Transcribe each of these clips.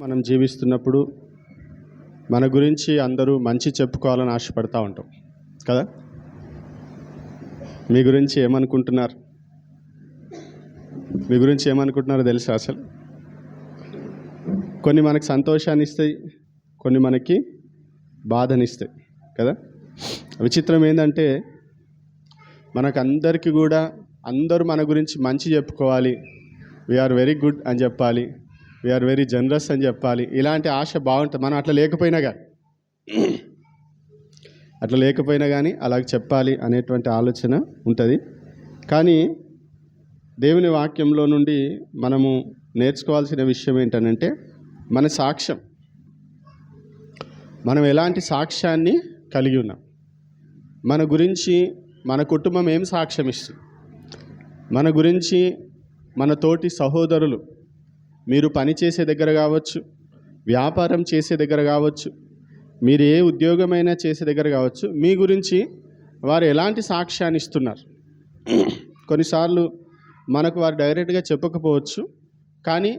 మనం జీవిస్తున్నప్పుడు మన గురించి అందరూ మంచి చెప్పుకోవాలని ఆశపడతా ఉంటాం కదా. మీ గురించి ఏమనుకుంటున్నారు? మీ గురించి ఏమనుకుంటున్నారో తెలుసా? అసలు కొన్ని మనకు సంతోషాన్ని ఇస్తాయి, కొన్ని మనకి బాధనిస్తాయి కదా. విచిత్రం ఏంటంటే మనకు అందరికీ కూడా అందరూ మన గురించి మంచి చెప్పుకోవాలి, వీఆర్ వెరీ గుడ్ అని చెప్పాలి, వీఆర్ వెరీ జనరస్ అని చెప్పాలి. ఇలాంటి ఆశ బాగుంటుంది. మనం అట్లా లేకపోయినా కానీ అలాగే చెప్పాలి అనేటువంటి ఆలోచన ఉంటుంది. కానీ దేవుని వాక్యంలో నుండి మనము నేర్చుకోవాల్సిన విషయం ఏంటంటే మన సాక్ష్యం, మనం ఎలాంటి సాక్ష్యాన్ని కలిగి ఉన్నాం, మన గురించి మన కుటుంబం ఏం సాక్ష్యం ఇస్తుంది, మన గురించి మన తోటి సహోదరులు, మీరు పని చేసే దగ్గర కావచ్చు, వ్యాపారం చేసే దగ్గర కావచ్చు, మీరు ఏ ఉద్యోగమైనా చేసే దగ్గర కావచ్చు, మీ గురించి వారు ఎలాంటి సాక్ష్యాన్ని ఇస్తున్నారు. కొన్నిసార్లు మనకు వారు డైరెక్ట్గా చెప్పకపోవచ్చు, కానీ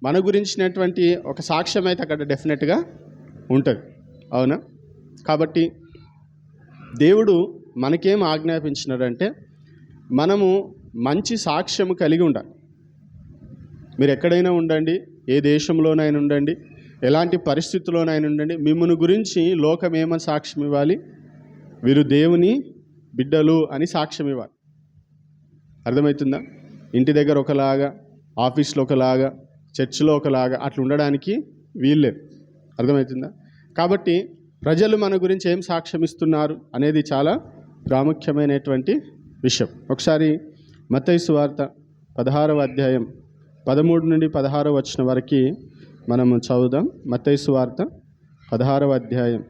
మన గురించినటువంటి ఒక సాక్ష్యం అయితే అక్కడ డెఫినెట్గా ఉంటుంది. అవునా? కాబట్టి దేవుడు మనకేం ఆజ్ఞాపించినాడంటే మనము మంచి సాక్ష్యము కలిగి ఉండాలి. మీరు ఎక్కడైనా ఉండండి, ఏ దేశంలోనైనా ఉండండి, ఎలాంటి పరిస్థితుల్లోనైనా ఉండండి, మిమ్మల్ని గురించి లోకం ఏమని సాక్ష్యం ఇవ్వాలి? వీరు దేవుని బిడ్డలు అని సాక్ష్యం ఇవ్వాలి. అర్థమవుతుందా? ఇంటి దగ్గర ఒకలాగా, ఆఫీస్లో ఒకలాగా, చర్చిలో ఒకలాగా అట్లా ఉండడానికి వీల్లేదు. అర్థమవుతుందా? కాబట్టి ప్రజలు మన గురించి ఏం సాక్ష్యం ఇస్తున్నారు అనేది చాలా ప్రాముఖ్యమైనటువంటి విషయం. ఒకసారి మత్తయి సువార్త 16వ అధ్యాయం 13 నుండి 16 వచ్చిన వరకు మనము చదువుదాం. మత్తయి సువార్త 16వ అధ్యాయం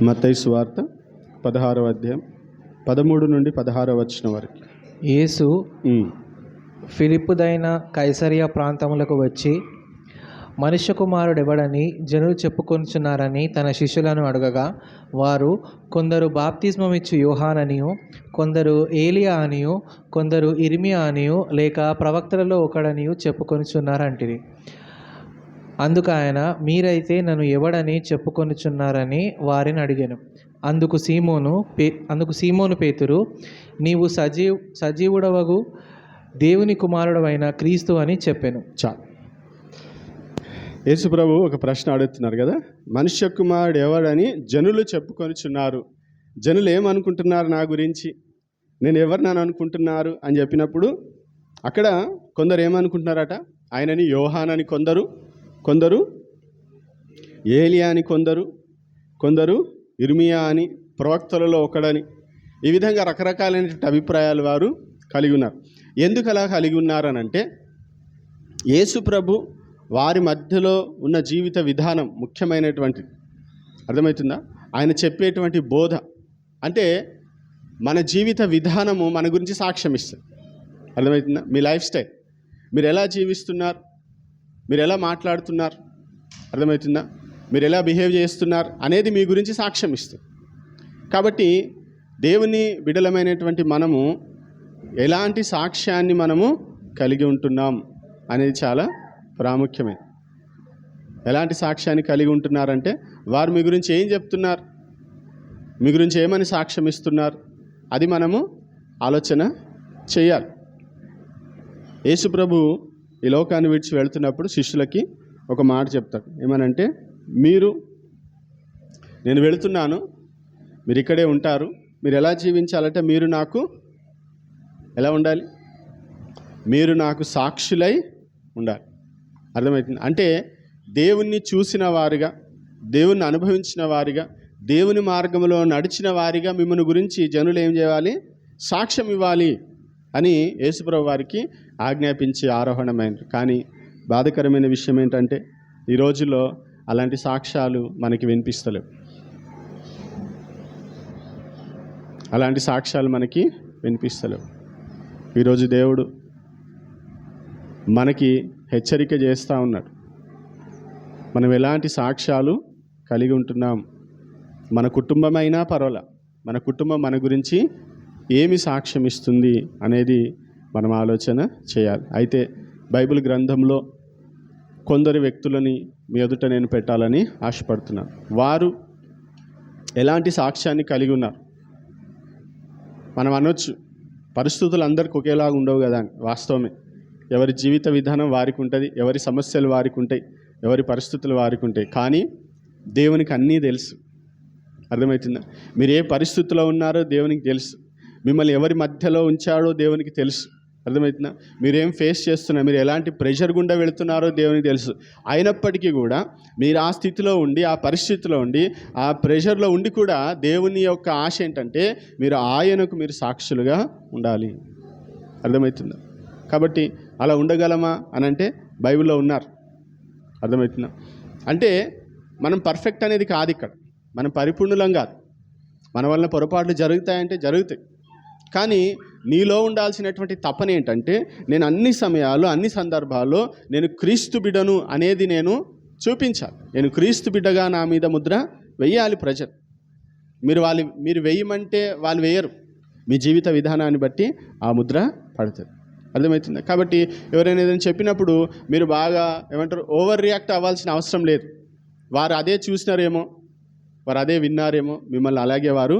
మత్తయి సువార్త 16వ అధ్యాయం 13 నుండి 16 వచ్చిన వరకు. యేసు ఫిలిప్పుదైన కైసరియా ప్రాంతములకు వచ్చి మనుష్య కుమారుడెవడని జనులు చెప్పుకొనుచున్నారని తన శిష్యులను అడగగా, వారు కొందరు బాప్తిస్మమిచ్చు యోహాననియు, కొందరు ఏలియా అనియు, కొందరు ఇర్మియా అనియు, లేక ప్రవక్తలలో ఒకడనియు చెప్పుకొనుచున్నారంటిరి. అందుకు ఆయన, మీరైతే నన్ను ఎవడని చెప్పుకొనుచున్నారని వారిని అడిగాను. అందుకు సీమోను పేతురు, నీవు సజీవుడవగు దేవుని కుమారుడవైన క్రీస్తు అని చెప్పాను. చాలు. యేసు ప్రభు ఒక ప్రశ్న అడుగుతున్నారు కదా, మనుష్య కుమారుడు ఎవడని జనులు చెప్పుకొనిచున్నారు, జనులు ఏమనుకుంటున్నారు నా గురించి, నేను ఎవరినని అనుకుంటున్నారు అని చెప్పినప్పుడు అక్కడ కొందరు ఏమనుకుంటున్నారట, ఆయనని యోహానని కొందరు, కొందరు ఏలియా అని కొందరు ఇర్మియా అని, ప్రవక్తలలో ఒకడని, ఈ విధంగా రకరకాలైనటువంటి అభిప్రాయాలు వారు కలిగి ఉన్నారు. ఎందుకు అలా కలిగి ఉన్నారనంటే యేసు ప్రభు వారి మధ్యలో ఉన్న జీవిత విధానం ముఖ్యమైనటువంటిది. అర్థమవుతుందా? ఆయన చెప్పేటువంటి బోధ అంటే మన జీవిత విధానము మన గురించి సాక్ష్యం ఇస్తుంది. అర్థమవుతుందా? మీ లైఫ్ స్టైల్, మీరు ఎలా జీవిస్తున్నారు, మీరు ఎలా మాట్లాడుతున్నారు, అర్థమవుతుందా, మీరు ఎలా బిహేవ్ చేస్తున్నారు అనేది మీ గురించి సాక్ష్యం ఇస్తుంది. కాబట్టి దేవుని బిడ్డలమైనటువంటి మనము ఎలాంటి సాక్ష్యాన్ని మనము కలిగి ఉంటున్నాం అనేది చాలా ప్రాముఖ్యమే. ఎలాంటి సాక్ష్యాన్ని కలిగి ఉంటున్నారంటే వారు మీ గురించి ఏం చెప్తున్నారు, మీ గురించి ఏమని సాక్ష్యం ఇస్తున్నారు, అది మనము ఆలోచన చేయాలి. యేసు ప్రభు ఈ లోకాన్ని విడిచి వెళుతున్నప్పుడు శిష్యులకి ఒక మాట చెప్తాడు. ఏమనంటే, నేను వెళుతున్నాను, మీరు ఇక్కడే ఉంటారు, మీరు ఎలా జీవించాలంటే మీరు నాకు ఎలా ఉండాలి, మీరు నాకు సాక్షులై ఉండాలి. అర్థమవుతుంది? అంటే దేవుణ్ణి చూసిన వారిగా, దేవుణ్ణి అనుభవించిన వారిగా, దేవుని మార్గంలో నడిచిన వారిగా మిమ్మల్ని గురించి జనులు ఏం చేయాలి, సాక్ష్యం ఇవ్వాలి అని యేసుప్రభు వారికి ఆజ్ఞాపించి ఆరోహణమైనది. కానీ బాధాకరమైన విషయం ఏంటంటే ఈ రోజుల్లో అలాంటి సాక్ష్యాలు మనకి వినిపిస్తలేవు. అలాంటి సాక్ష్యాలు మనకి వినిపిస్తలేవు. ఈరోజు దేవుడు మనకి హెచ్చరిక చేస్తూ ఉన్నాడు. మనం ఎలాంటి సాక్ష్యాలు కలిగి ఉంటున్నాం, మన కుటుంబమైనా పర్వాలా, మన కుటుంబం మన గురించి ఏమి సాక్ష్యం ఇస్తుంది అనేది మనం ఆలోచన చేయాలి. అయితే బైబిల్ గ్రంథంలో కొందరు వ్యక్తులని మీ ఎదుట నేను పెట్టాలని ఆశపడుతున్నాను. వారు ఎలాంటి సాక్ష్యాన్ని కలిగి ఉన్నారు? మనం అనొచ్చు పరిస్థితులు అందరికీ ఒకేలాగా ఉండవు కదా అని. వాస్తవమే. ఎవరి జీవిత విధానం వారికి ఉంటుంది, ఎవరి సమస్యలు వారికి ఉంటాయి, ఎవరి పరిస్థితులు వారికి ఉంటాయి. కానీ దేవునికి అన్నీ తెలుసు. అర్థమవుతుందా? మీరు ఏ పరిస్థితిలో ఉన్నారో దేవునికి తెలుసు. మిమ్మల్ని ఎవరి మధ్యలో ఉంచాడో దేవునికి తెలుసు. అర్థమవుతుందా? మీరేం ఫేస్ చేస్తున్నారు, మీరు ఎలాంటి ప్రెషర్ గుండా వెళుతున్నారో దేవునికి తెలుసు. అయినప్పటికీ కూడా మీరు ఆ స్థితిలో ఉండి, ఆ పరిస్థితిలో ఉండి, ఆ ప్రెషర్లో ఉండి కూడా దేవుని యొక్క ఆశ ఏంటంటే మీరు ఆయనకు మీరు సాక్షులుగా ఉండాలి. అర్థమవుతుందా? కాబట్టి అలా ఉండగలమా అని అంటే బైబిల్లో ఉన్నారు. అర్థమవుతుందా? అంటే మనం పర్ఫెక్ట్ అనేది కాదు, ఇక్కడ మనం పరిపూర్ణులం కాదు. మన వలన పొరపాట్లు జరుగుతాయంటే జరుగుతాయి. కానీ నీలో ఉండాల్సినటువంటి తపన ఏంటంటే నేను అన్ని సమయాల్లో అన్ని సందర్భాల్లో నేను క్రీస్తు బిడ్డను అనేది నేను చూపించాలి. నేను క్రీస్తు బిడ్డగా నా మీద ముద్ర వెయ్యాలి ప్రజలు. మీరు వేయమంటే వాళ్ళు వేయరు. మీ జీవిత విధానాన్ని బట్టి ఆ ముద్ర పడుతుంది. అర్థమవుతుంది? కాబట్టి ఎవరైనా ఏదైనా చెప్పినప్పుడు మీరు బాగా ఓవర్ రియాక్ట్ అవ్వాల్సిన అవసరం లేదు. వారు అదే చూసినారేమో, వారు అదే విన్నారేమో, మిమ్మల్ని అలాగే వారు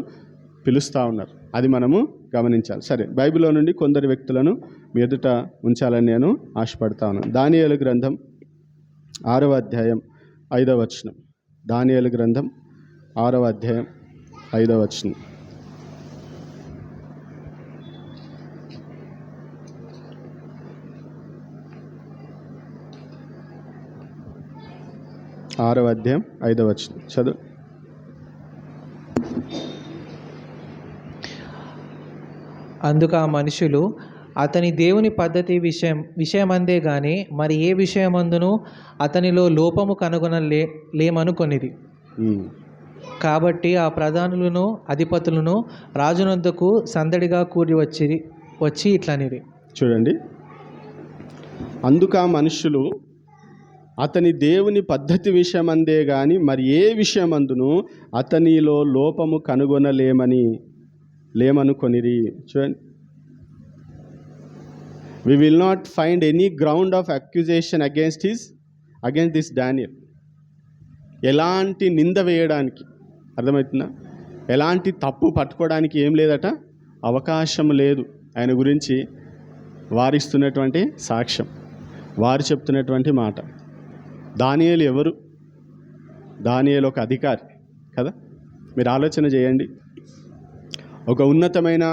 పిలుస్తూ ఉన్నారు. అది మనము గమనించాలి. సరే, బైబిల్లో నుండి కొందరు వ్యక్తులను మీ ఎదుట ఉంచాలని నేను ఆశపడతా ఉన్నాను. దానియేలు గ్రంథం 6వ అధ్యాయం 5వ వచనం. దానియేలు గ్రంథం 6వ అధ్యాయం 5వ వచనం. ఆరవ అధ్యాయం 5వ వచనం చదువు. అందుకు ఆ మనుషులు అతని దేవుని పద్ధతి విషయమందే గాని మరి ఏ విషయమందును అతనిలో లోపము లేమనుకొనిది. కాబట్టి ఆ ప్రధానులను అధిపతులను రాజునొద్దకు సందడిగా కూడి వచ్చి ఇట్లనిది. చూడండి, అందుకు ఆ మనుషులు అతని దేవుని పద్ధతి విషయమందే గాని మరి ఏ విషయమందును అతనిలో లోపము లేమనుకొనిరి. చూడండి, we will not find any ground of accusation against this Daniel. ఎలాంటి నింద వేయడానికి, అర్థమవుతుందా, ఎలాంటి తప్పు పట్టుకోవడానికి ఏం లేదట, అవకాశం లేదు. ఆయన గురించి వారిస్తున్నటువంటి సాక్ష్యం, వారు చెప్తున్నటువంటి మాట. దానియేలు ఎవరు? దానియేలు ఒక అధికారి కదా. మీరు ఆలోచన చేయండి. ఒక ఉన్నతమైన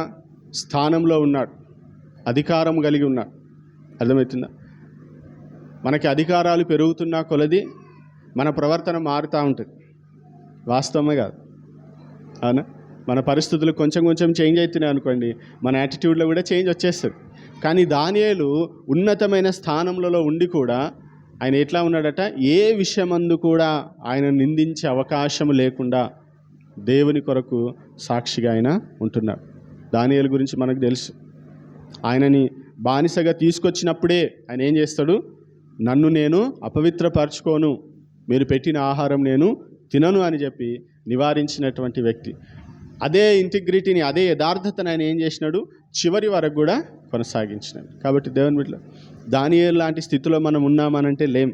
స్థానంలో ఉన్నాడు, అధికారం కలిగి ఉన్నాడు. అర్థమవుతుందా? మనకి అధికారాలు పెరుగుతున్న కొలది మన ప్రవర్తన మారుతూ ఉంటుంది. వాస్తవమే కాదు, అవునా? మన పరిస్థితులు కొంచెం కొంచెం చేంజ్ అవుతున్నాయి అనుకోండి, మన యాటిట్యూడ్లో కూడా చేంజ్ వచ్చేస్తుంది. కానీ దానియేలు ఉన్నతమైన స్థానంలో ఉండి కూడా ఆయన ఎట్లా ఉన్నాడట, ఏ విషయమందు కూడా ఆయన నిందించే అవకాశం లేకుండా దేవుని కొరకు సాక్షిగా ఆయన ఉంటున్నాడు. దానియేలు గురించి మనకు తెలుసు. ఆయనని బానిసగా తీసుకొచ్చినప్పుడే ఆయన ఏం చేస్తాడు, నన్ను నేను అపవిత్రపరచుకోను, మీరు పెట్టిన ఆహారం నేను తినను అని చెప్పి నివారించినటువంటి వ్యక్తి. అదే ఇంటిగ్రిటీని, అదే యథార్థతను ఆయన ఏం చేసినాడు, చివరి వరకు కూడా కొనసాగించినాడు. కాబట్టి దేవుని బిడ్డలు, దానియేలు లాంటి స్థితిలో మనం ఉన్నామనంటే లేం.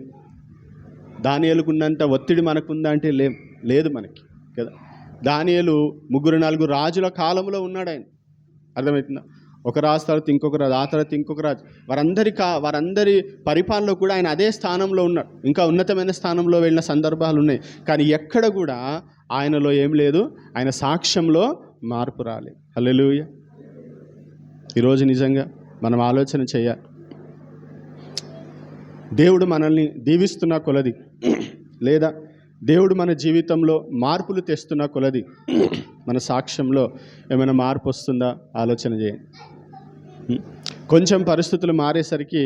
దానియేలుకు ఉన్నంత ఒత్తిడి మనకుందా అంటే లేదు మనకి కదా. దానియేలు 3-4 రాజుల కాలంలో ఉన్నాడు ఆయన. అర్థమవుతుందా? ఒక రాజు తర్వాత ఇంకొక రాజు, ఆ తర్వాత ఇంకొక రాజు, వారందరి పరిపాలనలో కూడా ఆయన అదే స్థానంలో ఉన్నాడు. ఇంకా ఉన్నతమైన స్థానంలో వెళ్ళిన సందర్భాలు ఉన్నాయి. కానీ ఎక్కడ కూడా ఆయనలో ఏం లేదు, ఆయన సాక్ష్యంలో మార్పు రాలేదు. హల్లెలూయా. ఈరోజు నిజంగా మనం ఆలోచన చేయాలి. దేవుడు మనల్ని దీవిస్తున్న కొలది, లేదా దేవుడు మన జీవితంలో మార్పులు తెస్తున్న కొలది మన సాక్ష్యంలో ఏమైనా మార్పు వస్తుందా ఆలోచన చేయండి. కొంచెం పరిస్థితులు మారేసరికి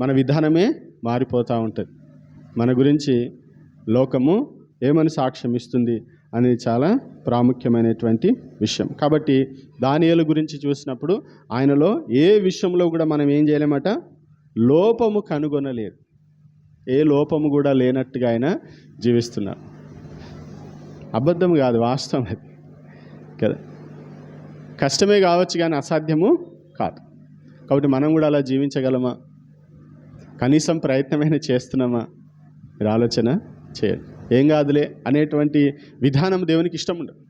మన విధానమే మారిపోతూ ఉంటుంది. మన గురించి లోకము ఏమని సాక్ష్యం ఇస్తుంది అనేది చాలా ప్రాముఖ్యమైనటువంటి విషయం. కాబట్టి దానియేలు గురించి చూసినప్పుడు ఆయనలో ఏ విషయంలో కూడా మనం ఏం చేయలేమట, లోపము కనుగొనలేదు. ఏ లోపము కూడా లేనట్టుగా ఆయన జీవిస్తున్నారు. అబద్ధం కాదు, వాస్తవం అది కదా. కష్టమే కావచ్చు కానీ అసాధ్యము కాదు. కాబట్టి మనం కూడా అలా జీవించగలమా? కనీసం ప్రయత్నమైనా చేస్తున్నామా? మీరు ఆలోచన చేయండి. ఏం కాదులే అనేటువంటి విధానం దేవునికి ఇష్టం ఉండదు.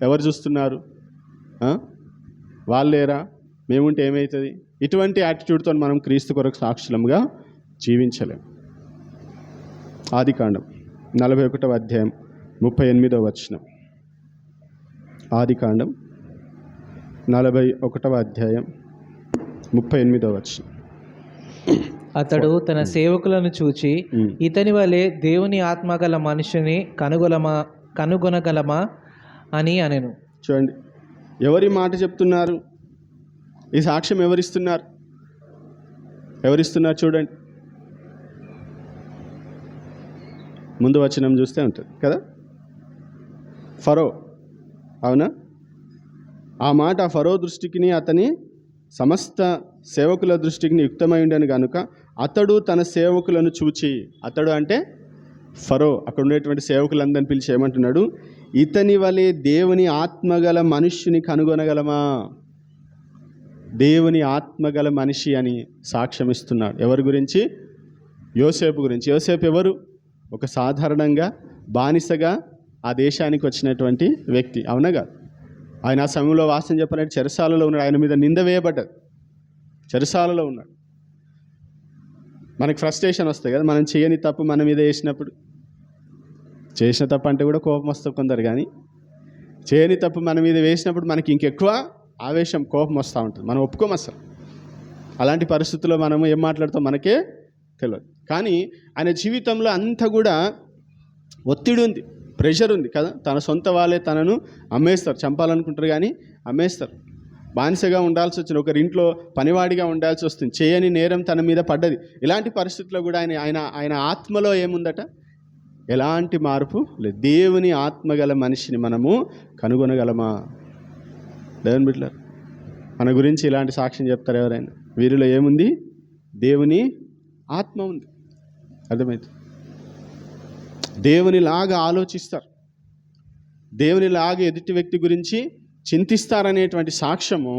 ఎవరు చూస్తున్నారు, వాళ్ళేరా, మేముంటే ఏమవుతుంది, ఇటువంటి యాటిట్యూడ్తో మనం క్రీస్తు కొరకు సాక్షులంగా జీవించలేం. ఆదికాండం 41వ అధ్యాయం 38వ వచనం. ఆదికాండం 41వ అధ్యాయం 38వ వచనం. అతడు తన సేవకులను చూచి, ఇతని వలె దేవుని ఆత్మగల మనిషిని కనుగొనగలమా అని అనెను. చూడండి, ఎవరి మాట చెప్తున్నారు? ఈ సాక్ష్యం ఎవరిస్తున్నారు? చూడండి, ముందు వచనం చూస్తే ఉంటుంది కదా, ఫరో. అవునా? ఆ మాట ఫరో దృష్టికి అతని సమస్త సేవకుల దృష్టికి యుక్తమై ఉండను కనుక అతడు తన సేవకులను చూచి, అతడు అంటే ఫరో, అక్కడ ఉండేటువంటి సేవకులందరిని పిలిచి ఏమంటున్నాడు? ఇతని వలె దేవుని ఆత్మగల మనుష్యుని కనుగొనగలమా? దేవుని ఆత్మగల మనిషి అని సాక్ష్యం ఇస్తున్నాడు. ఎవరి గురించి? యోసేపు గురించి. యోసేపు ఎవరు? ఒక సాధారణంగా బానిసగా ఆ దేశానికి వచ్చినటువంటి వ్యక్తి, అవునగా? ఆయన ఆ సమయంలో వాస్తవం చెప్పాలంటే చెరసాలలో ఉన్నాడు. ఆయన మీద నింద వేయబడ్డది, చెరసాలలో ఉన్నాడు. మనకి ఫ్రస్ట్రేషన్ వస్తాయి కదా, మనం చేయని తప్పు మన మీద వేసినప్పుడు. చేసిన తప్పు అంటే కూడా కోపం వస్తుంది కొందరు, కానీ చేయని తప్పు మన మీద వేసినప్పుడు మనకి ఇంకెక్కువ ఆవేశం, కోపం వస్తూ ఉంటుంది. మనం ఒప్పుకోం అసలు. అలాంటి పరిస్థితుల్లో మనము ఏం మాట్లాడతాం మనకే తెలియదు. కానీ ఆయన జీవితంలో అంతా కూడా ఒత్తిడి ఉంది, ప్రెషర్ ఉంది కదా. తన సొంత వాళ్ళే తనను అమ్మేస్తారు, చంపాలనుకుంటారు కానీ అమ్మేస్తారు. బానిసగా ఉండాల్సి వచ్చింది, ఒకరింట్లో పనివాడిగా ఉండాల్సి వస్తుంది. చేయని నేరం తన మీద పడ్డది. ఇలాంటి పరిస్థితుల్లో కూడా ఆయన ఆత్మలో ఏముందట? ఎలాంటి మార్పు లేదు. దేవుని ఆత్మగల మనిషిని మనము కనుగొనగలమా? దేవుని బిడ్డలారా, మన గురించి ఇలాంటి సాక్ష్యం చెప్తారు ఎవరైనా? వీరిలో ఏముంది? దేవుని ఆత్మ ఉంది. అర్థమైంది? దేవునిలాగా ఆలోచిస్తారు, దేవునిలాగా ఎదుటి వ్యక్తి గురించి చింతిస్తారనేటువంటి సాక్ష్యము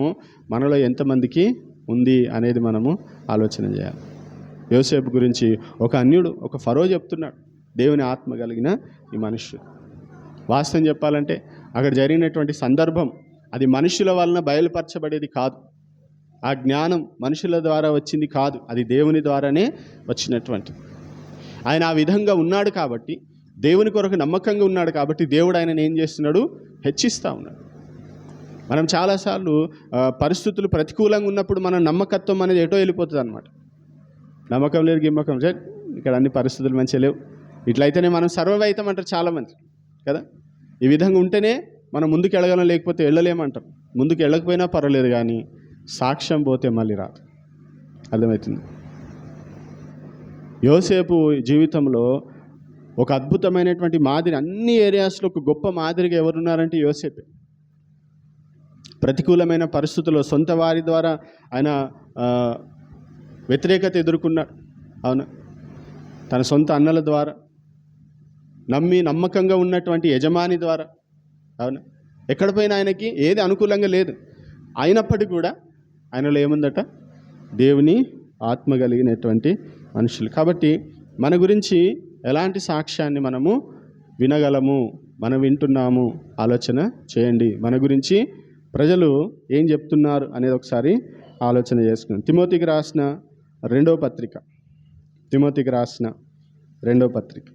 మనలో ఎంతమందికి ఉంది అనేది మనము ఆలోచన చేయాలి. యోసేపు గురించి ఒక అన్యుడు, ఒక ఫరో చెప్తున్నాడు, దేవుని ఆత్మ కలిగిన ఈ మనుష్యుడు. వాస్తవం చెప్పాలంటే అక్కడ జరిగినటువంటి సందర్భం అది మనుషుల వలన బయలుపరచబడేది కాదు. ఆ జ్ఞానం మనుషుల ద్వారా వచ్చింది కాదు, అది దేవుని ద్వారానే వచ్చినటువంటి. ఆయన ఆ విధంగా ఉన్నాడు కాబట్టి, దేవుని కొరకు నమ్మకంగా ఉన్నాడు కాబట్టి దేవుడు ఆయనను ఏం చేస్తున్నాడు? హెచ్చిస్తూ ఉన్నాడు. మనం చాలాసార్లు పరిస్థితులు ప్రతికూలంగా ఉన్నప్పుడు మన నమ్మకత్వం అనేది ఎటో వెళ్ళిపోతుంది అనమాట. నమ్మకం లేదు, గిమ్మకం లేదు, ఇక్కడ అన్ని పరిస్థితులు మంచిగా లేవు, ఇట్లయితేనే మనం సర్వైవ్ అవుతామంటారు చాలామంది కదా. ఈ విధంగా ఉంటేనే మనం ముందుకు వెళ్ళగలం, లేకపోతే వెళ్ళలేమంటారు. ముందుకు వెళ్ళకపోయినా పర్వాలేదు, కానీ సాక్ష్యం పోతే మళ్ళీ రాదు. అర్థమవుతుంది? యోసేపు జీవితంలో ఒక అద్భుతమైనటువంటి మాదిరి, అన్ని ఏరియాస్లో ఒక గొప్ప మాదిరిగా ఎవరున్నారంటే యోసేపే. ప్రతికూలమైన పరిస్థితుల్లో సొంత వారి ద్వారా ఆయన వ్యతిరేకత ఎదుర్కొన్నాడు. అవును, తన సొంత అన్నల ద్వారా, నమ్మకంగా ఉన్నటువంటి యజమాని ద్వారా. అవును, ఎక్కడ పోయినా ఆయనకి ఏది అనుకూలంగా లేదు. అయినప్పటికీ కూడా ఆయనలో ఏముందట? దేవుని ఆత్మ కలిగినటువంటి మనుషులు. కాబట్టి మన గురించి ఎలాంటి సాక్ష్యాన్ని మనము వినగలము, మనం వింటున్నాము? ఆలోచన చేయండి. మన గురించి ప్రజలు ఏం చెప్తున్నారు అనేది ఒకసారి ఆలోచన చేసుకున్నాం. తిమోతికి రాసిన రెండవ పత్రిక,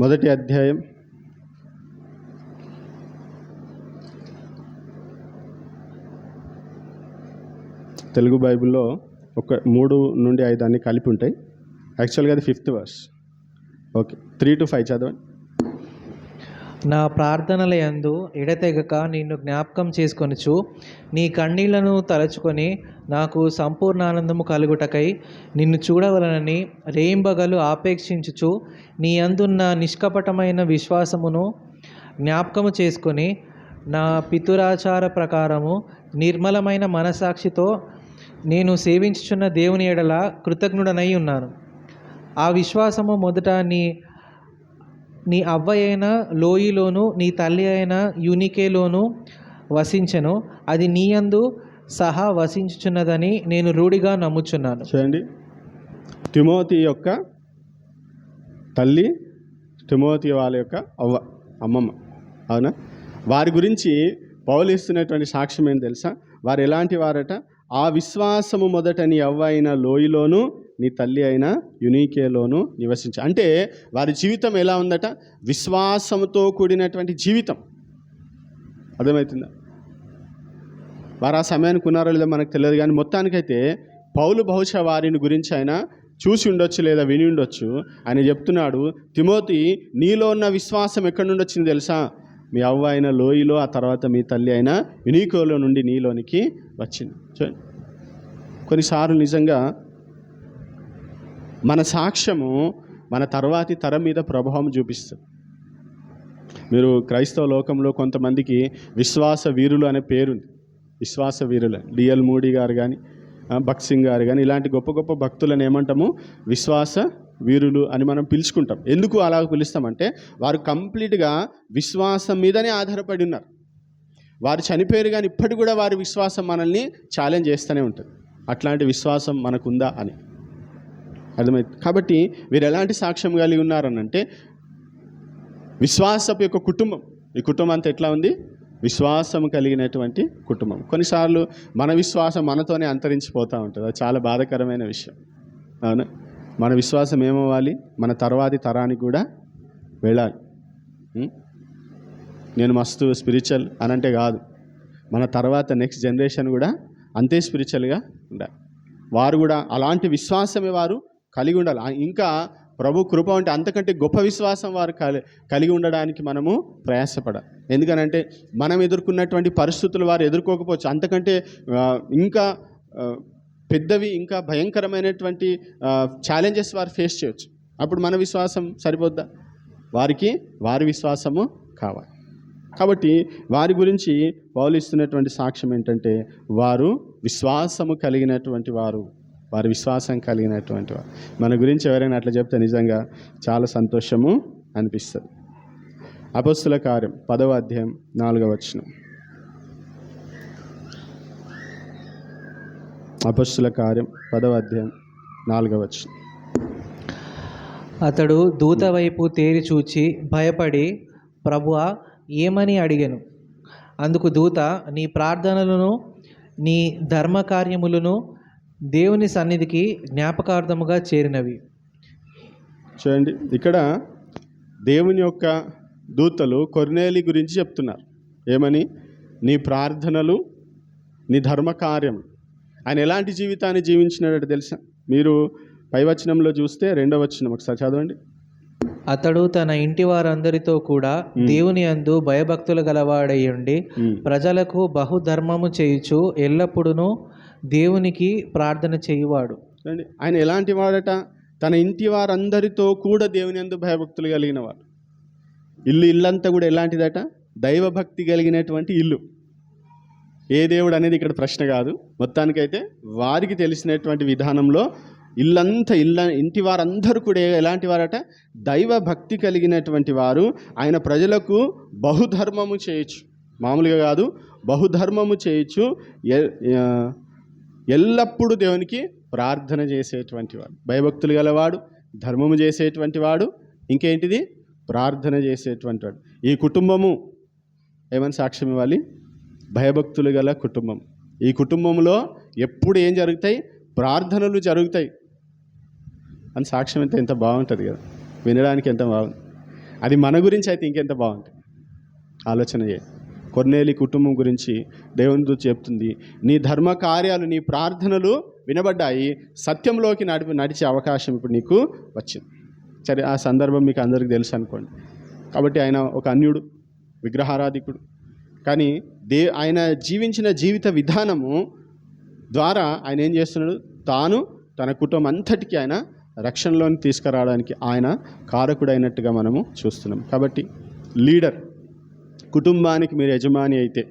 మొదటి అధ్యాయం 'తెలుగు బైబిల్లో 3 నుండి 5 అన్ని కలిపి ఉంటాయి. యాక్చువల్గా అది 5th verse. ఓకే, 3 to 5 చదవండి. నా ప్రార్థనల యందు ఎడతెగక నిన్ను జ్ఞాపకం చేసుకొనుచు నీ కన్నీళ్లను తలచుకొని నాకు సంపూర్ణ ఆనందము కలుగుటకై నిన్ను చూడవలనని రేయింబగలు ఆపేక్షించుచు నీ అందున్న నిష్కపటమైన విశ్వాసమును జ్ఞాపకము చేసుకొని నా పితురాచార ప్రకారము నిర్మలమైన మనసాక్షితో నేను సేవించుచున్న దేవుని ఎడల కృతజ్ఞుడనై ఉన్నాను. ఆ విశ్వాసము మొదట నీ నీ అవ్వ అయిన లోయిలోను నీ తల్లి అయిన యూనికేలోను వసించెను, అది నీయందు సహా వసించుచున్నదని నేను రూఢిగా నమ్ముచున్నాను. చూడండి, తిమోతి యొక్క తల్లి, తిమోతి వాళ్ళ యొక్క అమ్మమ్మ, అవునా? వారి గురించి పౌలు ఇస్తున్నటువంటి సాక్ష్యం ఏంటి తెలుసా? వారు ఎలాంటి వారట? ఆ విశ్వాసము మొదట నీ అవ్వ అయిన లోయలోను నీ తల్లి అయిన యునీకేలోను నివసించు. అంటే వారి జీవితం ఎలా ఉందట? విశ్వాసంతో కూడినటువంటి జీవితం. అర్థమవుతుందా? వారు ఆ సమయానికి ఉన్నారో లేదో మనకు తెలియదు, కానీ మొత్తానికైతే పౌలు బహుశా వారిని గురించి ఆయన చూసి ఉండొచ్చు లేదా విని ఉండొచ్చు. ఆయన చెప్తున్నాడు, తిమోతి, నీలో ఉన్న విశ్వాసం ఎక్కడి నుండి వచ్చింది తెలుసా? మీ అవ్వ అయిన లోయలో, ఆ తర్వాత మీ తల్లి అయిన యునీకోలో నుండి నీలోనికి వచ్చింది. చూడండి, కొన్నిసార్లు నిజంగా మన సాక్ష్యము మన తర్వాతి తరం మీద ప్రభావం చూపిస్తుంది. మీరు క్రైస్తవ లోకంలో కొంతమందికి విశ్వాస వీరులు అనే పేరుంది. విశ్వాస వీరులు, డిఎల్ మూడీ గారు కానీ, భక్త్ సింగ్ గారు కానీ, ఇలాంటి గొప్ప గొప్ప భక్తులను ఏమంటాము? విశ్వాస వీరులు అని మనం పిలుచుకుంటాం. ఎందుకు అలా పిలుస్తామంటే వారు కంప్లీట్గా విశ్వాసం మీదనే ఆధారపడి ఉన్నారు. వారు చనిపోయారు, కానీ ఇప్పటికి కూడా వారి విశ్వాసం మనల్ని ఛాలెంజ్ చేస్తూనే ఉంటుంది. అట్లాంటి విశ్వాసం మనకుందా అని. అర్థమైంది? కాబట్టి వీరు ఎలాంటి సాక్ష్యం కలిగి ఉన్నారనంటే విశ్వాసపు యొక్క కుటుంబం. ఈ కుటుంబం అంతా ఎట్లా ఉంది? విశ్వాసం కలిగినటువంటి కుటుంబం. కొన్నిసార్లు మన విశ్వాసం మనతోనే అంతరించిపోతూ ఉంటుంది. అది చాలా బాధాకరమైన విషయం, అవునా? మన విశ్వాసం ఏమవ్వాలి? మన తర్వాతి తరానికి కూడా వెళ్ళాలి. నేను మస్తు స్పిరిచువల్ అనంటే కాదు, మన తర్వాత నెక్స్ట్ జనరేషన్ కూడా అంతే స్పిరిచువల్గా ఉండాలి. వారు కూడా అలాంటి విశ్వాసమే వారు కలిగి ఉండాలి. ఇంకా ప్రభు కృప అంటే అంతకంటే గొప్ప విశ్వాసం వారు కలిగి ఉండడానికి మనము ప్రయాసపడాలి. ఎందుకనంటే మనం ఎదుర్కొన్నటువంటి పరిస్థితులు వారు ఎదుర్కోకపోవచ్చు, అంతకంటే ఇంకా పెద్దవి, ఇంకా భయంకరమైనటువంటి ఛాలెంజెస్ వారు ఫేస్ చేయవచ్చు. అప్పుడు మన విశ్వాసం సరిపోద్దా? వారికి వారి విశ్వాసము కావాలి. కాబట్టి వారి గురించి పౌలు ఇస్తున్నటువంటి సాక్ష్యం ఏంటంటే వారు విశ్వాసము కలిగినటువంటి వారు, వారి విశ్వాసం కలిగినటువంటి వారు. మన గురించి ఎవరైనా అట్లా చెప్తే నిజంగా చాలా సంతోషము అనిపిస్తుంది. అపొస్తల కార్యం 10వ అధ్యాయం 4వ వచనం. అపొస్తల కార్యం 10వ అధ్యాయం 4వ వచనం. అతడు దూత వైపు తేరి చూచి భయపడి, ప్రభువా ఏమని అడిగెను. అందుకు దూత, నీ ప్రార్థనలను నీ ధర్మకార్యములను దేవుని సన్నిధికి జ్ఞాపకార్థముగా చేరినవి. చూడండి, ఇక్కడ దేవుని యొక్క దూతలు కొర్నేలి గురించి చెప్తున్నారు. ఏమని? నీ ప్రార్థనలు, నీ ధర్మకార్యం. ఆయన ఎలాంటి జీవితాన్ని జీవించినాడో తెలుసా? మీరు పై వచనంలో చూస్తే 2వ వచనం ఒకసారి చదవండి. అతడు తన ఇంటి వారందరితో కూడా దేవుని యందు భయభక్తులు గలవాడయ్యుండి ప్రజలకు బహుధర్మము చేయుచు ఎల్లప్పుడూ దేవునికి ప్రార్థన చేయువాడు. ఆయన ఎలాంటి వాడట? తన ఇంటి వారందరితో కూడా దేవుని యందు భయభక్తులు కలిగిన వాడు. ఇల్లంతా కూడా ఎలాంటిదట? దైవభక్తి కలిగినటువంటి ఇల్లు. ఏ దేవుడు అనేది ఇక్కడ ప్రశ్న కాదు. మొత్తానికైతే వారికి తెలిసినటువంటి విధానంలో ఇంటి వారందరూ కూడా ఎలాంటి వారట? దైవ భక్తి కలిగినటువంటి వారు. ఆయన ప్రజలకు బహుధర్మము చేయొచ్చు, మామూలుగా కాదు, బహుధర్మము చేయొచ్చు, ఎల్లప్పుడూ దేవునికి ప్రార్థన చేసేటువంటి వాడు. భయభక్తులు గలవాడు, ధర్మము చేసేటువంటి వాడు, ఇంకేంటిది? ప్రార్థన చేసేటువంటి వాడు. ఈ కుటుంబము ఏమని సాక్ష్యం ఇవ్వాలి? భయభక్తులు గల కుటుంబం. ఈ కుటుంబంలో ఎప్పుడు ఏం జరుగుతాయి? ప్రార్థనలు జరుగుతాయి అని సాక్ష్యం అయితే ఎంత బాగుంటుంది కదా, వినడానికి ఎంత బాగుంది. అది మన గురించి అయితే ఇంకెంత బాగుంటుంది. ఆలోచన చేయి. కొర్నేలి కుటుంబం గురించి దేవుని దూత చెప్తుంది, నీ ధర్మ కార్యాలు, నీ ప్రార్థనలు వినబడ్డాయి, సత్యంలోకి నడిచే అవకాశం ఇప్పుడు నీకు వచ్చింది. సరే, ఆ సందర్భం మీకు అందరికీ తెలుసు అనుకోండి. కాబట్టి ఆయన ఒక అన్యుడు, విగ్రహారాధికుడు. కానీ ఆయన జీవించిన జీవిత విధానము ద్వారా ఆయన ఏం చేస్తున్నాడు? తాను తన కుటుంబం అంతటికీ ఆయన రక్షణలోని తీసుకురావడానికి ఆయన కారకుడైనట్టుగా మనము చూస్తున్నాం. కాబట్టి లీడర్, కుటుంబానికి మీరు యజమాని అయితే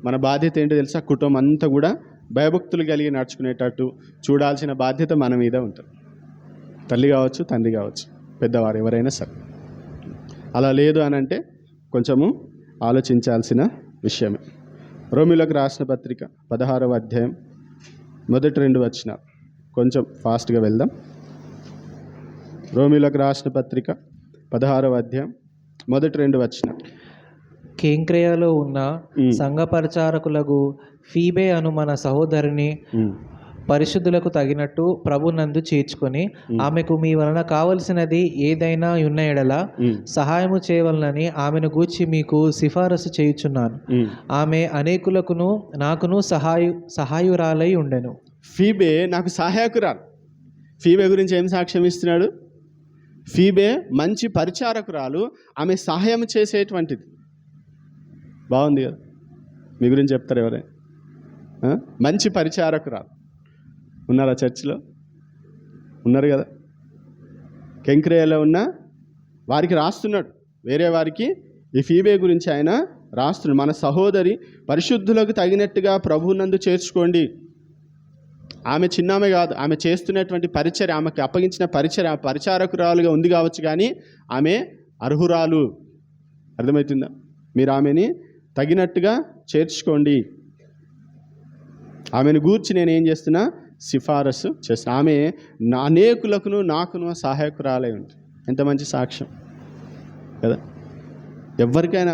మన బాధ్యత ఏంటో తెలుసా? కుటుంబం అంతా కూడా భయభక్తులు కలిగి నడుచుకునేటట్టు చూడాల్సిన బాధ్యత మన మీద ఉంటుంది. తల్లి కావచ్చు, తండ్రి కావచ్చు, పెద్దవారు ఎవరైనా సరే. అలా లేదు అని అంటే కొంచెము ఆలోచించాల్సిన విషయమే. రోమిలకు రాసిన పత్రిక 16వ అధ్యాయం మొదటి 2 వచనాలు, కొంచెం ఫాస్ట్గా వెళ్దాం. రోమిలకు రాసిన పత్రిక 16వ అధ్యాయం మొదటి 2 వచనాలు. కేంక్రేయలో ఉన్న సంఘ పరిచారకులకు ఫీబే అను మన సహోదరిని పరిశుద్ధులకు తగినట్టు ప్రభునందు చేర్చుకొని ఆమెకు మీ వలన కావలసినది ఏదైనా ఉన్న ఎడల సహాయము చేయవలనని ఆమెను గూర్చి మీకు సిఫారసు చేయుచున్నాను. ఆమె అనేకులకును నాకును సహాయురాలై ఉండెను. ఫీబే నాకు సహాయకురాలు. ఫీబే గురించి ఏం సాక్ష్యం ఇస్తున్నాడు? ఫీబే మంచి పరిచారకురాలు, ఆమె సహాయం చేసేటువంటిది. బాగుంది కదా? మీ గురించి చెప్తారు ఎవరైనా? మంచి పరిచారకురాలు ఉన్నారా? చర్చిలో ఉన్నారు కదా. కెంక్రేయలో ఉన్న వారికి రాస్తున్నాడు, వేరే వారికి ఈ ఫీబే గురించి ఆయన రాస్తున్నాడు. మన సహోదరి పరిశుద్ధులకు తగినట్టుగా ప్రభువునందు చేర్చుకోండి. ఆమె చిన్నామె కాదు, ఆమె చేస్తున్నటువంటి పరిచర్య, ఆమెకి అప్పగించిన పరిచర్య పరిచారకురాలుగా ఉంది కావచ్చు, కానీ ఆమె అర్హురాలు. అర్థమవుతుందా? మీరు ఆమెని తగినట్టుగా చేర్చుకోండి. ఆమెను గూర్చి నేను ఏం చేస్తున్నా? సిఫారసు చేస్తున్నా. ఆమె అనేకులకును నాకును సహాయకురాలై ఉంటుంది. ఎంత మంచి సాక్ష్యం కదా! ఎవరికైనా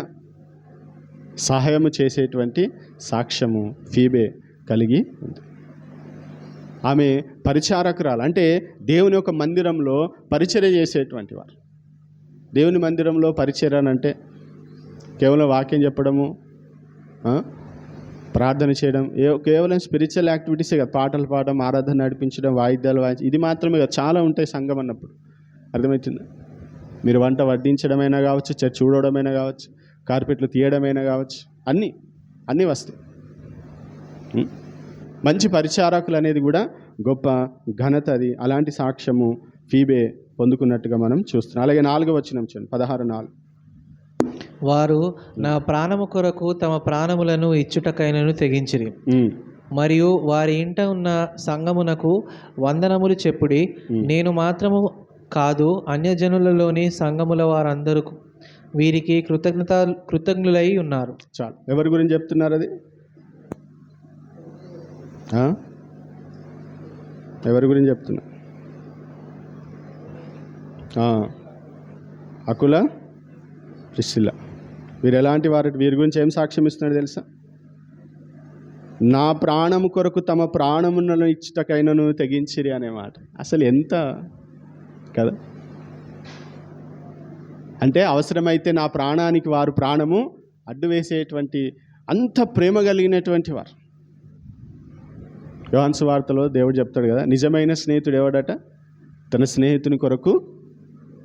సహాయము చేసేటువంటి సాక్ష్యము ఫీబే కలిగి ఉంది. ఆమె పరిచారకురాలు అంటే దేవుని యొక్క మందిరంలో పరిచర్య చేసేటువంటి వారు. దేవుని మందిరంలో పరిచర్య అంటే కేవలం వాక్యం చెప్పడము, ప్రార్థన చేయడం, కేవలం స్పిరిచువల్ యాక్టివిటీసే కదా. పాటలు పాడడం, ఆరాధన నడిపించడం, వాయిద్యాలు వాయించడం, ఇది మాత్రమే కదా. చాలా ఉంటాయి సంఘం అన్నప్పుడు. అర్థమవుతుందా? మీరు వంట వడ్డించడమైనా కావచ్చు, చర్చ్ చూడడమైనా కావచ్చు, కార్పెట్లు తీయడమైనా కావచ్చు, అన్నీ వస్తాయి. మంచి పరిచారకులు అనేది కూడా గొప్ప ఘనత. అది అలాంటి సాక్ష్యము ఫీబే పొందుకున్నట్టుగా మనం చూస్తున్నాం. అలాగే 4వ వచనం చూడండి, 16:4. వారు నా ప్రాణము కొరకు తమ ప్రాణములను ఇచ్చుటకైనను తెగించిరి. మరియు వారి ఇంట ఉన్న సంఘమునకు వందనములు చెప్పుడి. నేను మాత్రము కాదు, అన్యజనులలోని సంఘముల వారందరూ వీరికి కృతజ్ఞులై ఉన్నారు. చాలు. ఎవరి గురించి చెప్తున్నారు? అది ఎవరి గురించి చెప్తున్నా? అకుల, ప్రిస్సిల్లా. వీరు ఎలాంటి వారు? వీరి గురించి ఏం సాక్ష్యం ఇస్తున్నాడు తెలుసా? నా ప్రాణము కొరకు తమ ప్రాణములను ఇచ్చుటకైనను తెగించిరి అనే మాట. అసలు ఎంత కదా! అంటే అవసరమైతే నా ప్రాణానికి వారు ప్రాణము అడ్డు వేసేటువంటి అంత ప్రేమ కలిగినటువంటి వారు. యోహాను సువార్తలో దేవుడు చెప్తాడు కదా, నిజమైన స్నేహితుడు ఎవడట? తన స్నేహితుని కొరకు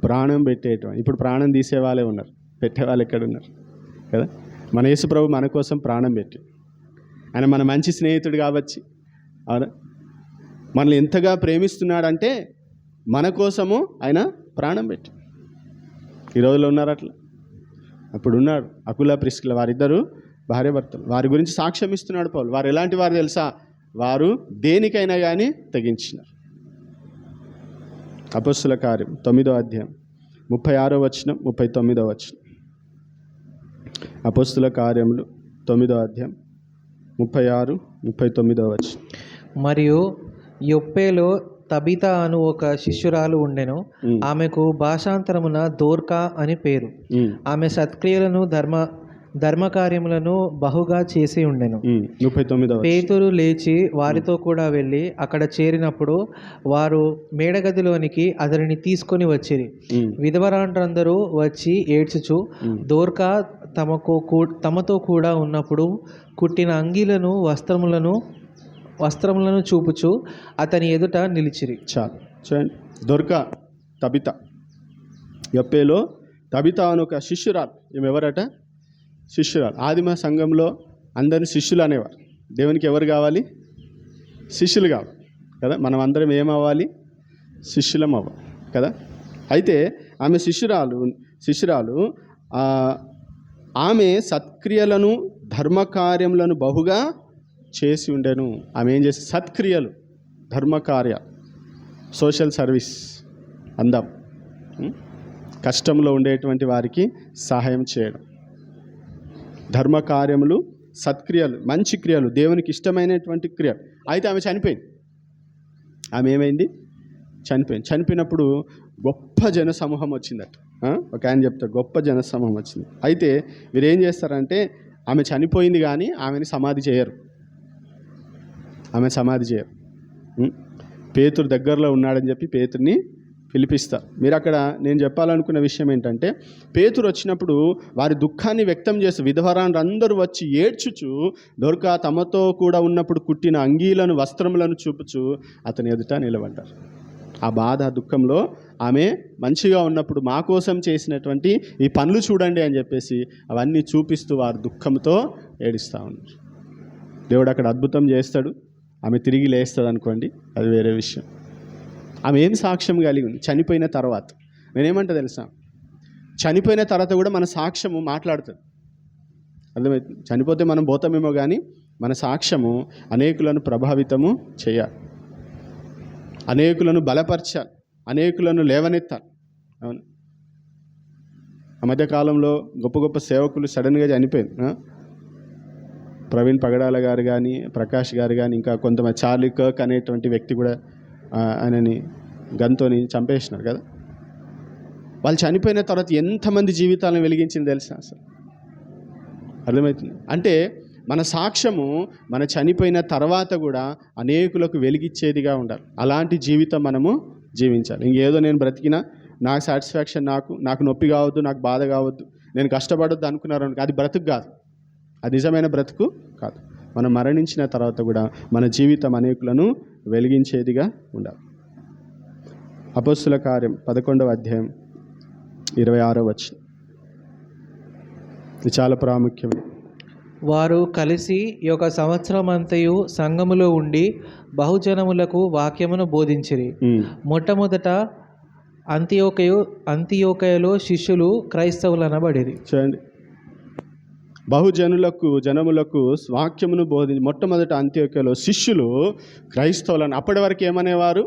ప్రాణం పెట్టేటువంటి. ఇప్పుడు ప్రాణం తీసే వాళ్ళే ఉన్నారు, పెట్టేవాళ్ళు ఎక్కడున్నారు కదా? మన యేసు ప్రభు మన కోసం ప్రాణం పెట్టి, ఆయన మన మంచి స్నేహితుడు కాబట్టి, అవునా, మనల్ని ఎంతగా ప్రేమిస్తున్నాడంటే మన కోసము ఆయన ప్రాణం పెట్టి. ఈ రోజుల్లో ఉన్నారు అట్లా. అప్పుడు ఉన్నాడు అకుల, ప్రిస్కిల, వారిద్దరు భార్యాభర్తలు. వారి గురించి సాక్ష్యం ఇస్తున్నాడు పౌలు. వారు ఎలాంటి వారు తెలుసా? వారు దేనికైనా కానీ తెగించినారు. అపొస్తలుల కార్యం 9వ అధ్యాయం 36వ వచనం, 39వ వచనం. అపొస్తలుల కార్యములు 9వ అధ్యాయం 36, 39వ వచనం. మరియు యొప్పేలో తబిత అను ఒక శిష్యురాలు ఉండెను. ఆమెకు భాషాంతరమున దోర్కా అని పేరు. ఆమె సత్క్రియలను ధర్మకార్యములను బహుగా చేసి ఉండెను. 39వ. పేతురు లేచి వారితో కూడా వెళ్ళి అక్కడ చేరినప్పుడు వారు మేడగదిలోనికి అతనిని తీసుకొని వచ్చిరి. విధవరాండ్రందరూ వచ్చి ఏడ్చుచు దోర్కా తమతో కూడా ఉన్నప్పుడు కుట్టిన అంగీలను వస్త్రములను చూపుచు అతని ఎదుట నిలిచిరి. చాలు చూడండి. దొర్కా, తబిత, యొప్పేలో తబిత అని ఒక శిష్యురాలు. ఈమె ఎవరట? శిష్యురాలు. ఆదిమ సంఘంలో అందరిని శిష్యులు అనేవారు. దేవునికి ఎవరు కావాలి? శిష్యులు కావాలి కదా. మనం అందరం ఏమవ్వాలి? శిష్యులం అవ్వాలి కదా. అయితే ఆమె శిష్యురాలు ఆమె సత్క్రియలను ధర్మకార్యములను బహుగా చేసి ఉండెను. ఆమె ఏం చేసి? సత్క్రియలు, ధర్మకార్య, సోషల్ సర్వీస్ అందాం. కష్టంలో ఉండేటువంటి వారికి సహాయం చేయడం, ధర్మ కార్యములు, సత్క్రియలు, మంచి క్రియలు, దేవునికి ఇష్టమైనటువంటి క్రియలు. అయితే ఆమె చనిపోయింది. ఆమె ఏమైంది? చనిపోయింది. చనిపోయినప్పుడు గొప్ప జన సమూహం వచ్చిందట. ఒక ఆయన చెప్తారు, గొప్ప జన సమూహం వచ్చింది. అయితే వీరు ఏం చేస్తారంటే, ఆమె చనిపోయింది కానీ ఆమెని సమాధి చేయరు. ఆమె సమాధి చేయరు. పేతురు దగ్గరలో ఉన్నాడని చెప్పి పేతుర్ని పిలిపిస్తారు. మీరు అక్కడ నేను చెప్పాలనుకున్న విషయం ఏంటంటే, పేతురు వచ్చినప్పుడు వారి దుఃఖాన్ని వ్యక్తం చేస్తూ విధవరాండ్రు అందరూ వచ్చి ఏడ్చుచు దొరక తమతో కూడా ఉన్నప్పుడు కుట్టిన అంగీలను, వస్త్రములను చూపుచు అతని ఎదుట నిలబడ్డారు. ఆ బాధ, దుఃఖంలో ఆమె మంచిగా ఉన్నప్పుడు మా కోసం చేసినటువంటి ఈ పనులు చూడండి అని చెప్పేసి అవన్నీ చూపిస్తూ వారు దుఃఖంతో ఏడుస్తూ ఉన్నారు. దేవుడు అక్కడ అద్భుతం చేస్తాడు. ఆమె తిరిగి లేస్తుంది అనుకోండి, అది వేరే విషయం. ఆమె ఏం సాక్ష్యం కలిగి ఉంది చనిపోయిన తర్వాత? నేనేమంటా తెలుసా, చనిపోయిన తర్వాత కూడా మన సాక్ష్యము మాట్లాడుతుంది. అర్థమవుతుంది? చనిపోతే మనం పోతామేమో కానీ మన సాక్ష్యము అనేకులను ప్రభావితము చేయాలి, అనేకులను బలపరచాలి, అనేకులను లేవనెత్తాలి. అవును, ఆ మధ్యకాలంలో గొప్ప గొప్ప సేవకులు సడన్గా చనిపోయింది. ప్రవీణ్ పగడాల గారు కానీ, ప్రకాష్ గారు కానీ, ఇంకా కొంతమంది చార్లీ కర్క్ అనేటువంటి వ్యక్తి కూడా ఆయనని గన్తోని చంపేసినారు కదా. వాళ్ళు చనిపోయిన తర్వాత ఎంతమంది జీవితాలను వెలిగించింది తెలుసా అసలు? అర్థమవుతుంది? అంటే మన సాక్ష్యము మన చనిపోయిన తర్వాత కూడా అనేకులకు వెలిగించేదిగా ఉండాలి. అలాంటి జీవితం మనము జీవించాలి. ఇంకేదో నేను బ్రతికినా నాకు సాటిస్ఫాక్షన్, నాకు నొప్పి కావద్దు, నాకు బాధ కావద్దు, నేను కష్టపడొద్దు అనుకున్నారు, అది బ్రతుకు కాదు, అది నిజమైన బ్రతుకు కాదు. మనం మరణించిన తర్వాత కూడా మన జీవితం అనేకులను వెలిగించేదిగా ఉండాలి. అపోస్తుల కార్యం 11వ అధ్యాయం 26వ వచనం, ఇది చాలా ప్రాముఖ్యమే. వారు కలిసి ఈ ఒక సంవత్సరం అంతయు సంఘములో ఉండి బహుజనములకు వాక్యమును బోధించిరి. మొట్టమొదట అంతియోకయలో శిష్యులు క్రైస్తవులనబడిరి. చూడండి, జనములకు వాక్యమును బోధించి మొట్టమొదట అంత్యోక్యలో శిష్యులు క్రైస్తవులను. అప్పటి వరకు ఏమనేవారు?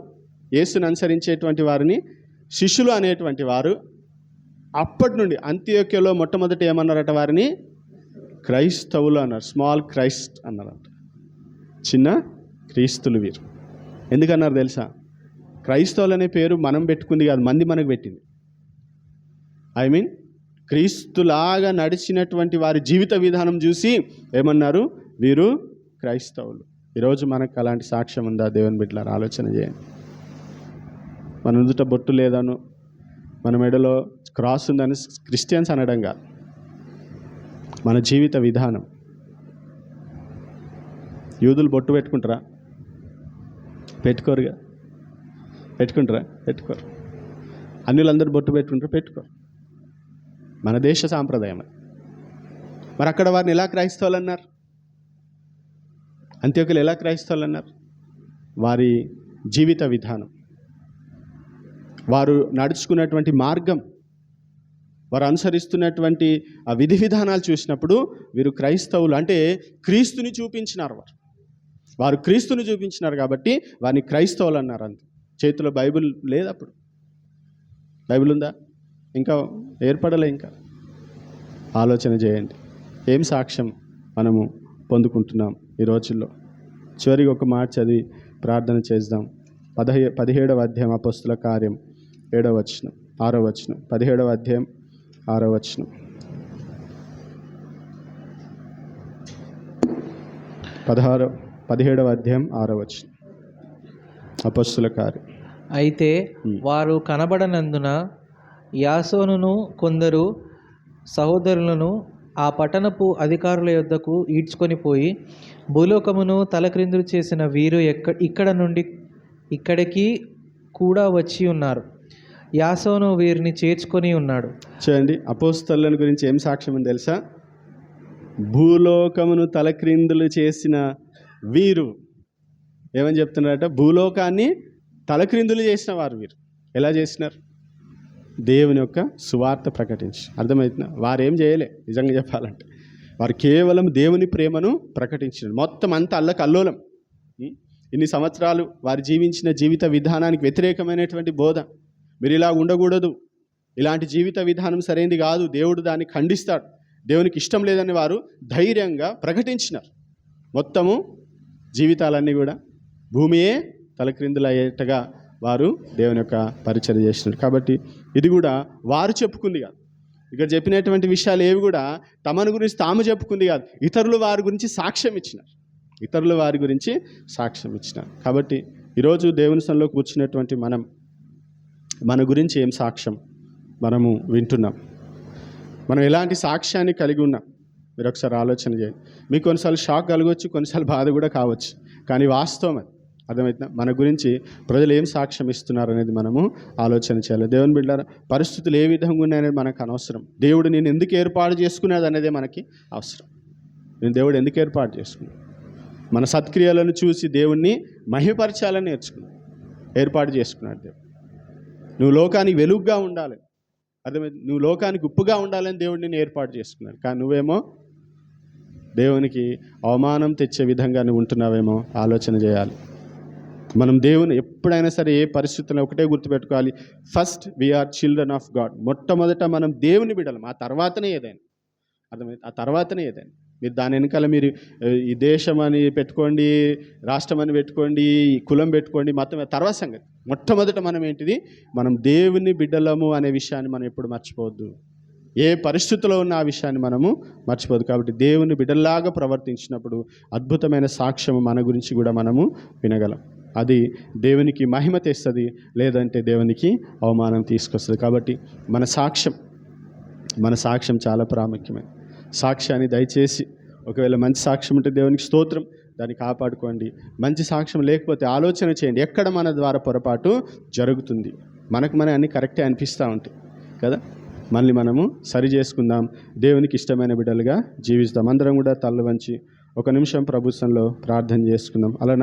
యేసును అనుసరించేటువంటి వారిని శిష్యులు అనేటువంటి వారు. అప్పటి నుండి అంత్యోక్యలో మొట్టమొదట ఏమన్నారట? వారిని క్రైస్తవులు అన్నారు. స్మాల్ క్రైస్ట్ అన్నారంట, చిన్న క్రీస్తులు వీరు. ఎందుకన్నారు తెలుసా? క్రైస్తవులు అనే పేరు మనం పెట్టుకుంది కాదు, మంది మనకు పెట్టింది. క్రీస్తులాగా నడిచినటువంటి వారి జీవిత విధానం చూసి ఏమన్నారు? వీరు క్రైస్తవులు. ఈరోజు మనకు అలాంటి సాక్ష్యం ఉందా? దేవుని బిడ్డలారా, ఆలోచన చేయండి. మన నుదుట బొట్టు లేదను, మన మెడలో క్రాస్ ఉందని క్రిస్టియన్స్ అనడం కాదు, మన జీవిత విధానం. యూదులు బొట్టు పెట్టుకుంటారా? పెట్టుకోరుగా. పెట్టుకుంటారా? పెట్టుకోరు. అన్యులందరూ బొట్టు పెట్టుకుంటారా? పెట్టుకోరు. మన దేశ సాంప్రదాయం. మరి అక్కడ వారిని ఎలా క్రైస్తవులు అన్నారు? అంత్యోక్యలు ఎలా క్రైస్తవులు అన్నారు? వారి జీవిత విధానం, వారు నడుచుకున్నటువంటి మార్గం, వారు అనుసరిస్తున్నటువంటి ఆ విధి విధానాలు చూసినప్పుడు వీరు క్రైస్తవులు అంటే క్రీస్తుని చూపించినారు. వారు క్రీస్తుని చూపించినారు కాబట్టి వారిని క్రైస్తవులు అన్నారు. అంతే. చేతిలో బైబిల్ లేదు అప్పుడు. బైబిల్ ఉందా? ఇంకా ఏర్పడలే. ఇంకా ఆలోచన చేయండి, ఏం సాక్ష్యం మనము పొందుకుంటున్నాం ఈ రోజుల్లో. చివరికి ఒక మాట చదివి ప్రార్థన చేద్దాం. 17వ అధ్యాయం అపోస్తుల కార్యం 7వ వచనం 6వ వచనం. 17వ అధ్యాయం 6వ వచనం. 17వ అధ్యాయం 6వ వచనం అపోస్తుల కార్యం. అయితే వారు కనబడనందున యాసోనును కొందరు సహోదరులను ఆ పట్టణపు అధికారుల యొద్దకు ఈడ్చుకొని పోయి, భూలోకమును తలక్రిందులు చేసిన వీరు ఇక్కడ నుండి ఇక్కడికి కూడా వచ్చి ఉన్నారు. యాసోను వీరిని చేర్చుకొని ఉన్నాడు. చూడండి, అపోస్తలుల గురించి ఏం సాక్ష్యం అని తెలుసా? భూలోకమును తలక్రిందులు చేసిన వీరు. ఏమని చెప్తున్నారట? భూలోకాన్ని తలక్రిందులు చేసిన వారు వీరు. ఎలా చేసినారు? దేవుని యొక్క సువార్త ప్రకటించి. అర్థమవుతుందా? వారు ఏం చేయలే. నిజంగా చెప్పాలంటే వారు కేవలం దేవుని ప్రేమను ప్రకటించినారు. మొత్తం అంతా అల్లకల్లోలం. ఇన్ని సంవత్సరాలు వారు జీవించిన జీవిత విధానానికి వ్యతిరేకమైనటువంటి బోధ. మీరు ఇలా ఉండకూడదు, ఇలాంటి జీవిత విధానం సరైనది కాదు, దేవుడు దాన్ని ఖండిస్తాడు, దేవునికి ఇష్టం లేదని వారు ధైర్యంగా ప్రకటించినారు. మొత్తము జీవితాలన్నీ కూడా భూమియే తలక్రిందులయ్యేట్టుగా వారు దేవుని యొక్క పరిచర్య చేసినారు. కాబట్టి ఇది కూడా వారు చెప్పుకుంది కాదు, ఇక్కడ చెప్పినటువంటి విషయాలు ఏవి కూడా తమను గురించి తాము చెప్పుకుంది కాదు, ఇతరులు వారి గురించి సాక్ష్యం ఇచ్చినారు, ఇతరులు వారి గురించి సాక్ష్యం ఇచ్చినారు. కాబట్టి ఈరోజు దేవుని సన్నిధిలో కూర్చున్నటువంటి మన గురించి ఏం సాక్ష్యం మనము వింటున్నాం, మనం ఎలాంటి సాక్ష్యాన్ని కలిగి ఉన్నాం, మీరు ఒకసారి ఆలోచన చేయండి. మీకు కొన్నిసార్లు షాక్ కలగవచ్చు, కొన్నిసార్లు బాధ కూడా కావచ్చు, కానీ వాస్తవం అది. అర్థమవుతుందా? మన గురించి ప్రజలు ఏం సాక్ష్యం ఇస్తున్నారు అనేది మనము ఆలోచన చేయాలి. దేవుని బిడ్డలారా, పరిస్థితులు ఏ విధంగా ఉన్నాయనేది మనకు అనవసరం. దేవుడు నేను ఎందుకు ఏర్పాటు చేసుకునేది అనేదే మనకి అవసరం. నేను దేవుడు ఎందుకు ఏర్పాటు చేసుకున్నాను, మన సత్క్రియలను చూసి దేవుణ్ణి మహిమపరచాలని ఏర్పాటు చేసుకున్నాడు దేవుడు. నువ్వు లోకానికి వెలుగుగా ఉండాలి, అర్థమైంది, నువ్వు లోకానికి ఉప్పుగా ఉండాలని దేవుడు నిన్ను ఏర్పాటు చేసుకున్నాడు. కానీ నువ్వేమో దేవునికి అవమానం తెచ్చే విధంగా నువ్వు ఉంటున్నావేమో ఆలోచన చేయాలి. మనం దేవుని ఎప్పుడైనా సరే ఏ పరిస్థితుల్లో ఒకటే గుర్తుపెట్టుకోవాలి, first we are children of God. మొట్టమొదట మనం దేవుని బిడ్డలం, ఆ తర్వాతనే ఏదైనా. అర్థమైంది, ఆ తర్వాతనే ఏదైనా. మీరు దాని వెనకాల మీరు ఈ దేశం అని పెట్టుకోండి, రాష్ట్రం అని పెట్టుకోండి, కులం పెట్టుకోండి, మతం తర్వాత సంగతి. మొట్టమొదట మనం ఏంటిది, మనం దేవుని బిడ్డలము అనే విషయాన్ని మనం ఎప్పుడు మర్చిపోవద్దు. ఏ పరిస్థితిలో ఉన్న ఆ విషయాన్ని మనము మర్చిపోదు. కాబట్టి దేవుని బిడ్డల్లాగా ప్రవర్తించినప్పుడు అద్భుతమైన సాక్ష్యము మన గురించి కూడా మనము వినగలం. అది దేవునికి మహిమ తెస్తుంది, లేదంటే దేవునికి అవమానం తీసుకొస్తుంది. కాబట్టి మన సాక్ష్యం చాలా ప్రాముఖ్యమైనది. సాక్ష్యాన్ని దయచేసి, ఒకవేళ మంచి సాక్ష్యం ఉంటే దేవునికి స్తోత్రం, దాన్ని కాపాడుకోండి. మంచి సాక్ష్యం లేకపోతే ఆలోచన చేయండి, ఎక్కడ మన ద్వారా పొరపాటు జరుగుతుంది. మనకు అన్నీ కరెక్టే అనిపిస్తూ ఉంటాయి కదా, మళ్ళీ మనము సరి చేసుకుందాం, దేవునికి ఇష్టమైన బిడ్డలుగా జీవిస్తాం. అందరం కూడా తల్ల వంచి ఒక నిమిషం ప్రభుత్వంలో ప్రార్థన చేసుకుందాం. అలా